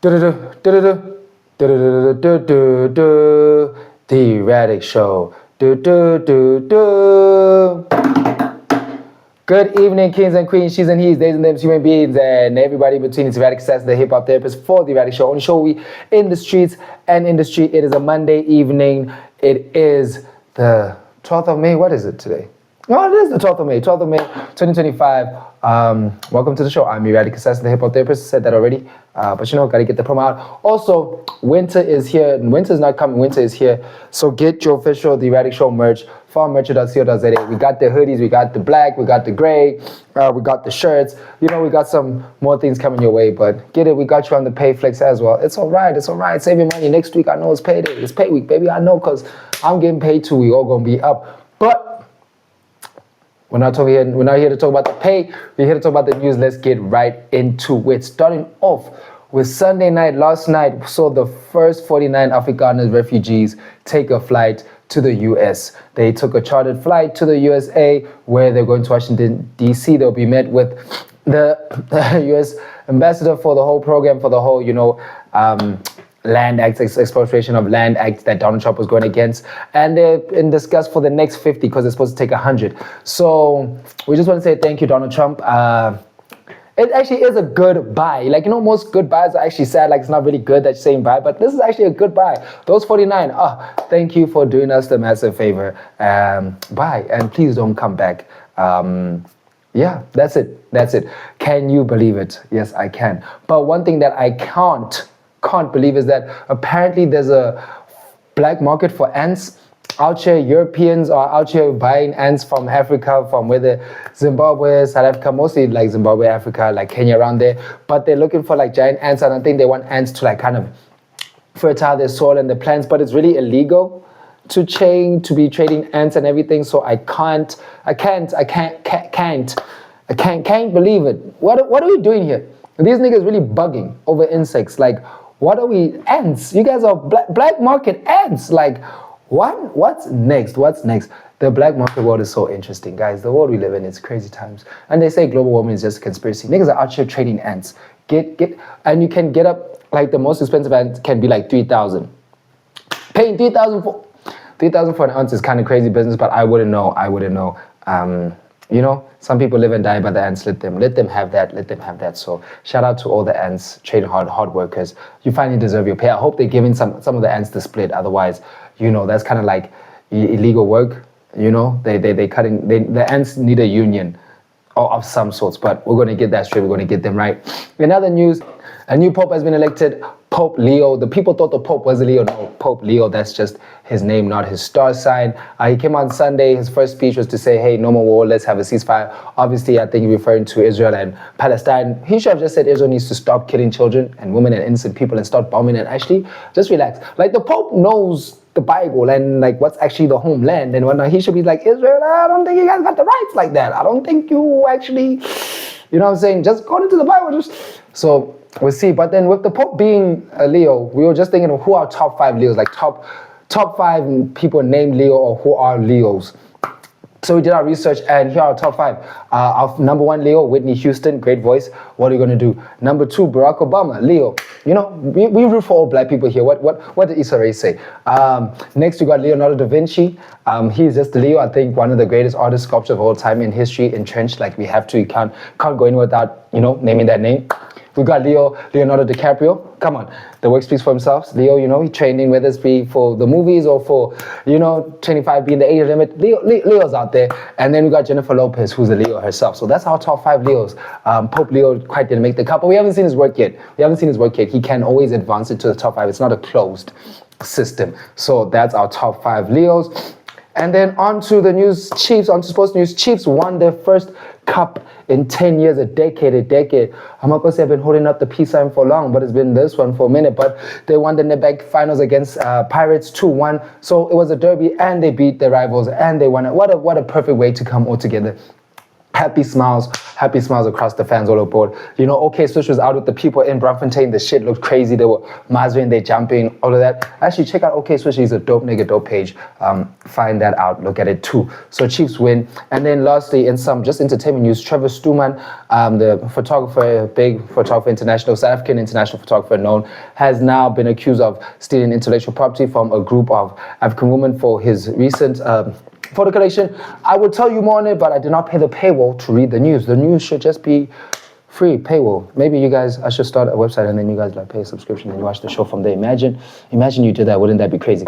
The Erratic Show. Good evening, kings and queens, she's and he's, theys and thems, human beings, and everybody between. It's Erratic Assassin, the hip hop therapist for the Erratic Show. Only show we in the streets and industry. It is a Monday evening. It is the 12th of May. What is it today? No, it is the 12th of May, 2025. Welcome to the show. I'm Erratic Assassin, the hip hop therapist. I said that already, but you know, gotta get the promo out. Also, winter is here. Winter is not coming. Winter is here. So get your official The Erratic Show merch from merch.co.za. We got the hoodies, we got the black, we got the gray, we got the shirts. You know, we got some more things coming your way, but get it. We got you on the pay flex as well. It's all right. It's all right. Save your money. Next week, I know it's payday. It's pay week, baby. I know, cause I'm getting paid too. We all gonna be up, but. We're not here to talk about the pay. We're here to talk about the news. Let's get right into it. Starting off with Sunday night. Last night, we saw the first 49 Afrikaners refugees take a flight to the US. They took a chartered flight to the USA where they're going to Washington, D.C. They'll be met with the US ambassador for the whole program, for the whole, Land Act, expropriation of Land Act that Donald Trump was going against, and they're in discuss for the next 50 because they're supposed to take 100. So we just want to say thank you, Donald Trump. It actually is a good buy. Like, you know, most goodbyes are actually sad. Like, it's not really good that you're saying bye, but this is actually a good buy. Those 49, thank you for doing us the massive favor. Bye, and please don't come back. Yeah, that's it. Can you believe it? Yes, I can. But one thing that I can't believe is that apparently there's a black market for ants out here. Europeans are out here buying ants from Africa, from whether Zimbabwe, South Africa, mostly like Zimbabwe, Africa, like Kenya, around there. But they're looking for like giant ants, and I think they want ants to like kind of fertile their soil and the plants, but it's really illegal to be trading ants and everything. So I can't believe it. What are we doing here? These niggas really bugging over insects. Like, what are we, ants? You guys are black market ants. Like, what's next? The black market world is so interesting, guys. The world we live in, it's crazy times. And they say global warming is just a conspiracy. Niggas are out here trading ants. And you can get up, like the most expensive ant can be like 3,000. Paying 3,000 for an ounce is kind of crazy business, but I wouldn't know. You know, some people live and die by the ants. Let them have that. So shout out to all the ants, trading hard workers. You finally deserve your pay. I hope they're giving some of the ants the split. Otherwise, you know, that's kind of like illegal work. You know, the ants need a union of some sorts, but we're going to get that straight. We're going to get them right. In other news, a new pope has been elected, Pope Leo. The people thought the pope was Leo. No, Pope Leo, that's just his name, not his star sign. He came on Sunday. His first speech was to say, hey, no more war, let's have a ceasefire. Obviously, I think he's referring to Israel and Palestine. He should have just said Israel needs to stop killing children and women and innocent people and start bombing, and actually just relax. Like, the pope knows the Bible and like what's actually the homeland and whatnot. He should be like, Israel, I don't think you guys got the rights like that. I don't think you actually, you know what I'm saying? Just according to the Bible. So we'll see. But then with the Pope being a Leo, we were just thinking of who are top 5 Leos, like top 5 people named Leo or who are Leos. So we did our research, and here are our top 5. Our number 1, Leo, Whitney Houston, great voice. What are you going to do? Number 2, Barack Obama, Leo. You know, we root for all black people here. What did Issa Rae say? Next, we got Leonardo da Vinci. He's just Leo, I think, one of the greatest artist sculptors of all time in history, entrenched. Like, we have to, you can't go in without, you know, naming that name. We got Leonardo DiCaprio. Come on, the work speaks for himself. Leo, you know, he trained in, whether it's be for the movies or for, 25 being the age limit. Leo's out there. And then we got Jennifer Lopez, who's a Leo herself. So that's our top 5 Leos. Pope Leo quite didn't make the cut, but we haven't seen his work yet. He can always advance it to the top 5. It's not a closed system. So that's our top 5 Leos. And then on to the news, Chiefs, on to sports news. Chiefs won their first cup in 10 years, a decade. I'm not going to say I've been holding up the peace sign for long, but it's been this one for a minute. But they won the Nedbank finals against Pirates 2-1. So it was a derby, and they beat their rivals, and they won it. What a perfect way to come all together. happy smiles across the fans all aboard. You know, OK Swish was out with the people in Braamfontein. The shit looked crazy. They were mazing, they jumping, all of that. Actually, check out OK Swish. He's a dope nigga, dope page. Find that out. Look at it too. So Chiefs win. And then lastly, in some just entertainment news, Trevor Stuurman, the photographer, big photographer, international, South African international photographer known, has now been accused of stealing intellectual property from a group of African women for his recent photo collection. I will tell you more on it, but I did not pay the paywall to read the news. The news should just be free, paywall. Maybe you guys, I should start a website and then you guys like pay a subscription and you watch the show from there. Imagine you did that. Wouldn't that be crazy?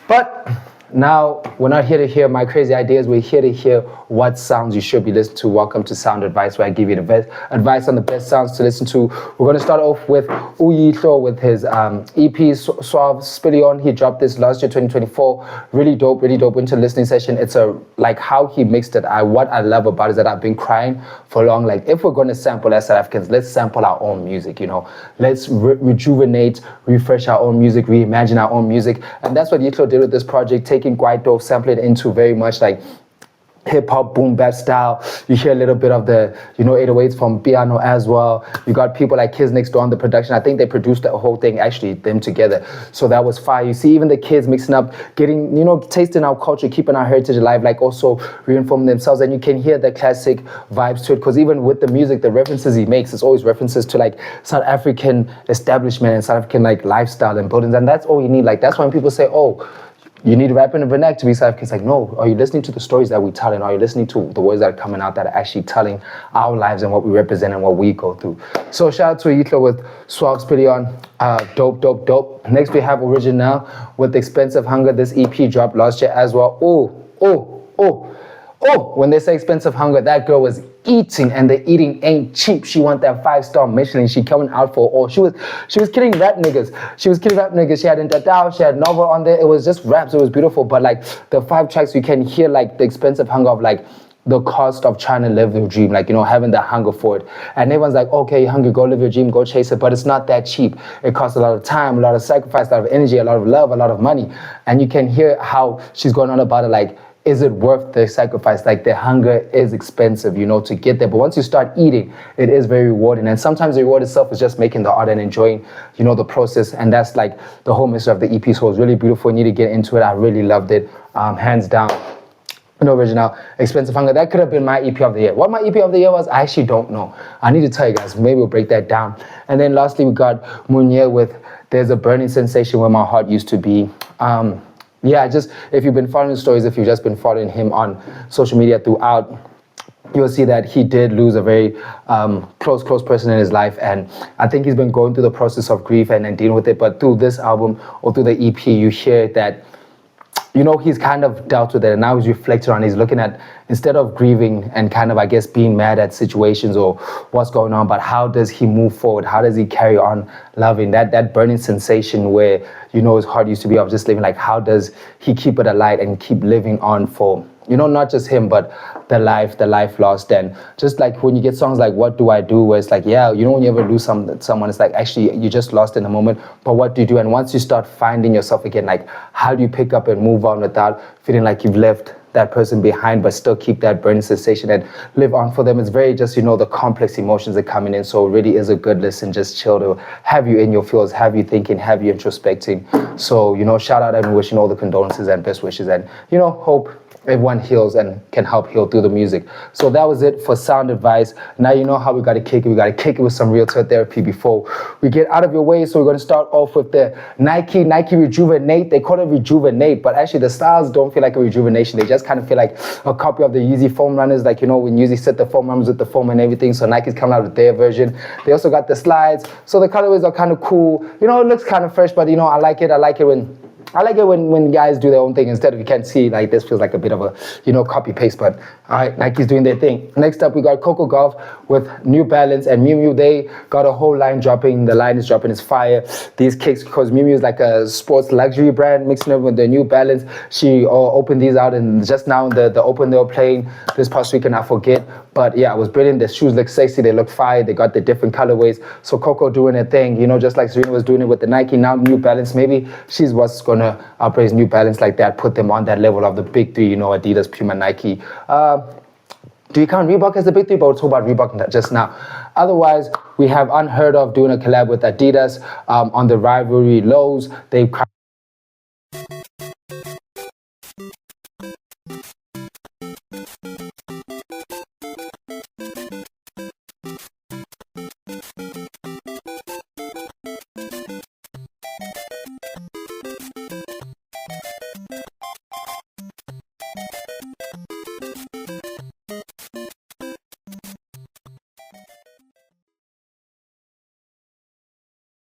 But now, we're not here to hear my crazy ideas. We're here to hear what sounds you should be listening to. Welcome to Sound Advice, where I give you the best advice on the best sounds to listen to. We're going to start off with uYihlo with his EP, Suave Spillion. He dropped this last year, 2024. Really dope winter listening session. It's like how he mixed it. What I love about it is that I've been crying for long. Like, if we're going to sample as South Africans, let's sample our own music, you know. Let's rejuvenate, refresh our own music, reimagine our own music. And that's what uYihlo did with this project, taking Kwaito, sample it into very much like hip-hop boom bap style. You hear a little bit of the 808s from piano as well. You got people like Kids Next Door on the production. I think they produced the whole thing, actually, them together. So that was fire. You see even the kids mixing up, getting, tasting our culture, keeping our heritage alive, like also reinforming themselves. And you can hear the classic vibes to it, because even with the music, the references he makes, it's always references to like South African establishment and South African like lifestyle and buildings. And that's all you need. Like, that's when people say, oh, you need rap in a vernac to be South African. It's like, no, are you listening to the stories that we tell, and are you listening to the words that are coming out that are actually telling our lives and what we represent and what we go through? So shout out to uYihlo with Suave Spillion. Dope. Next we have Oriiginelle with Expensive Hunger. This EP dropped last year as well. When they say Expensive Hunger, that girl was eating, and the eating ain't cheap. She want that 5-star Michelin. She coming out for all. She was killing rap niggas. She had Intadao, she had Novel on there. It was just raps. It was beautiful. But like the 5 tracks, you can hear like the expensive hunger of like the cost of trying to live your dream, like, having the hunger for it. And everyone's like, okay, you're hungry, go live your dream, go chase it. But it's not that cheap. It costs a lot of time, a lot of sacrifice, a lot of energy, a lot of love, a lot of money. And you can hear how she's going on about it, like, is it worth the sacrifice? Like, the hunger is expensive, to get there. But once you start eating, it is very rewarding. And sometimes the reward itself is just making the art and enjoying, the process. And that's like the whole message of the EP. So it's really beautiful. You need to get into it. I really loved it. Hands down. Original, Expensive Hunger. That could have been my EP of the year. What my EP of the year was, I actually don't know. I need to tell you guys. Maybe we'll break that down. And then lastly, we got Muneyi with There's a Burning Sensation Where My Heart Used to Be. Just if you've been following the stories, if you've just been following him on social media throughout, you'll see that he did lose a very close person in his life. And I think he's been going through the process of grief and dealing with it. But through this album or through the EP, you hear that, he's kind of dealt with it, and now he's reflecting on it. He's looking at, instead of grieving and kind of, I guess, being mad at situations or what's going on, but how does he move forward? How does he carry on loving that burning sensation where, his heart used to be of just living? Like, how does he keep it alight and keep living on for, not just him, but the life lost? And just like when you get songs like What Do I Do, where it's like, when you ever lose someone, it's like, actually, you just lost in the moment, but what do you do? And once you start finding yourself again, like, how do you pick up and move on without feeling like you've left that person behind, but still keep that burning sensation and live on for them? It's very just, the complex emotions that coming in. So it really is a good listen, just chill, to have you in your feels, have you thinking, have you introspecting. So, shout out and wishing all the condolences and best wishes, and, hope everyone heals and can help heal through the music. So that was it for Sound Advice. Now you know how we got to kick it. We got to kick it with some real therapy before we get out of your way. So we're going to start off with the Nike Rejuvenate. They call it Rejuvenate, but actually the styles don't feel like a rejuvenation. They just kind of feel like a copy of the Yeezy foam runners. Like, when Yeezy set the foam runners with the foam and everything. So Nike's coming out with their version. They also got the slides. So the colorways are kind of cool. It looks kind of fresh, but I like it. I like it when guys do their own thing instead of, you can't see, like, this feels like a bit of a, copy paste, but all right, Nike's doing their thing. Next up, we got Coco Golf with New Balance and Miu Miu. They got a whole line dropping. The line is dropping, it's fire. These kicks, because Miu Miu is like a sports luxury brand, mixing it with the New Balance. She opened these out, and just now the open they were playing this past weekend, I forget. But yeah, it was brilliant. The shoes look sexy, they look fire. They got the different colorways. So Coco doing her thing, just like Serena was doing it with the Nike, now New Balance. Maybe she's what's gonna upraise New Balance like that, put them on that level of the big three, Adidas, Puma, Nike. do we count Reebok as the big three? But we'll talk about Reebok just now. Otherwise, we have Unheardof doing a collab with Adidas on the Rivalry lows. They've